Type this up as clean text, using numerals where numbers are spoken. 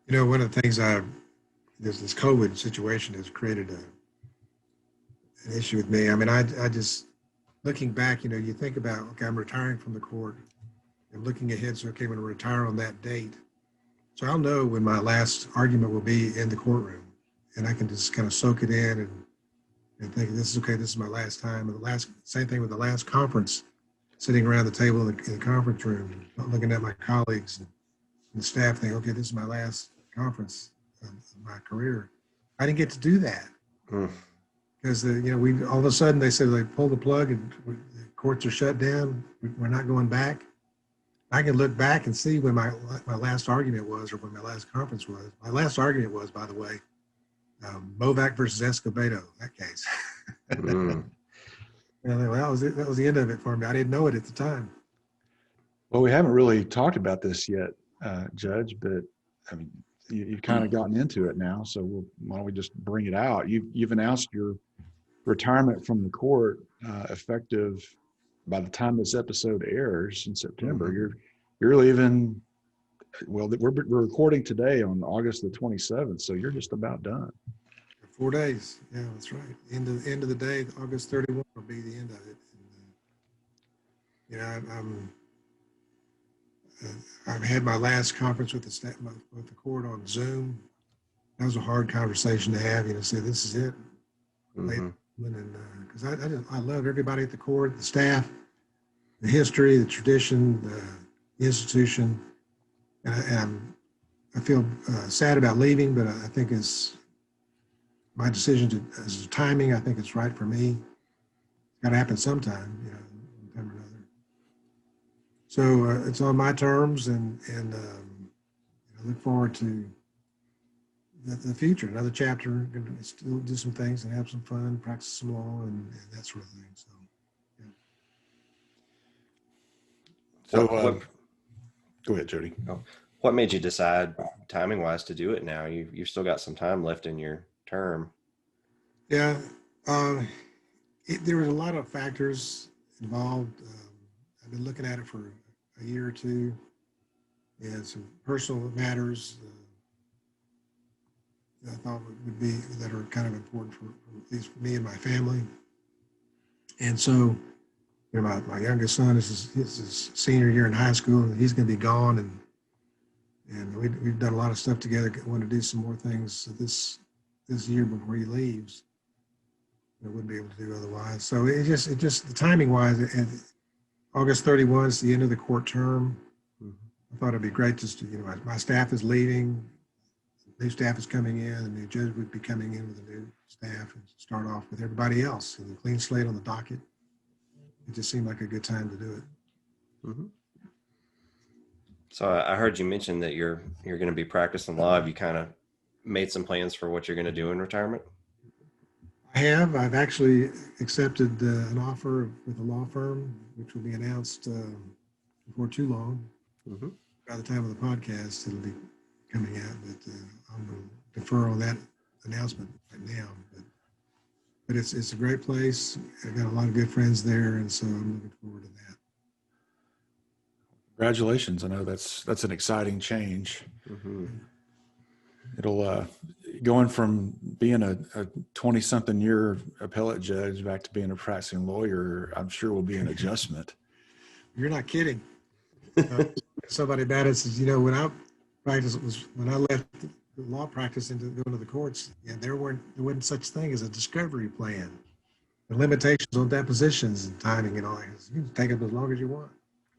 One of the things this COVID situation has created an issue with me. I mean, I just, looking back, you think about, okay, I'm retiring from the court and looking ahead. So, okay, I'm going to retire on that date. So I'll know when my last argument will be in the courtroom, and I can just kind of soak it in and think, this is okay, this is my last time. And same thing with the last conference, sitting around the table in the conference room, looking at my colleagues and the staff, think, okay, this is my last conference of my career. I didn't get to do that because we all of a sudden they said they pull the plug and the courts are shut down. We're not going back. I can look back and see when my last argument was, or when my last conference was. My last argument was, by the way, Movac versus Escobedo, that case. Mm. Well, that was it. That was the end of it for me. I didn't know it at the time. Well, we haven't really talked about this yet, Judge, but I mean, you've kind of gotten into it now. So why don't we just bring it out? You've announced your retirement from the court effective by the time this episode airs in September. Mm-hmm. You're leaving. Well, we're recording today on August the 27th, so you're just about done. 4 days. Yeah, that's right. End of the day, August 31 will be the end of it. And, I've had my last conference with the staff, with the court on Zoom. That was a hard conversation to have. Say this is it. Mm-hmm. And because I love everybody at the court, the staff, the history, the tradition, the institution, and I feel sad about leaving, but I think it's my decision as timing. I think it's right for me. It's got to happen sometime, one time or another. So it's on my terms, and I look forward to the future, another chapter. Going to still do some things and have some fun, practice some law, and that sort of thing. So, So, go ahead, Jody. What made you decide, timing-wise, to do it now? You've still got some time left in your term. Yeah, there was a lot of factors involved. I've been looking at it for a year or two, and some personal matters that I thought would be that are kind of important for at least me and my family. And so, my youngest son is his senior year in high school, and he's going to be gone, and we've done a lot of stuff together. Want to do some more things this year before he leaves. I wouldn't be able to do otherwise. So it just the timing wise, August 31 is the end of the court term. Mm-hmm. I thought it'd be great just to, my staff is leaving, new staff is coming in, the new judge would be coming in with a new staff and start off with everybody else and a clean slate on the docket. It just seemed like a good time to do it. Mm-hmm. So I heard you mention that you're going to be practicing law. Have you kind of made some plans for what you're going to do in retirement? I've actually accepted an offer with a law firm, which will be announced before too long. Mm-hmm. By the time of the podcast, it'll be coming out, but I'm going to defer on that announcement right now. But it's a great place. I've got a lot of good friends there, and so I'm looking forward to that. Congratulations. I know that's an exciting change. Mm-hmm. It'll going from being a 20-something year appellate judge back to being a practicing lawyer, I'm sure will be an adjustment. You're not kidding. Somebody about it says, when I left the law practice and going to the courts, there wasn't such thing as a discovery plan. The limitations on depositions and timing and all that. You can take them as long as you want.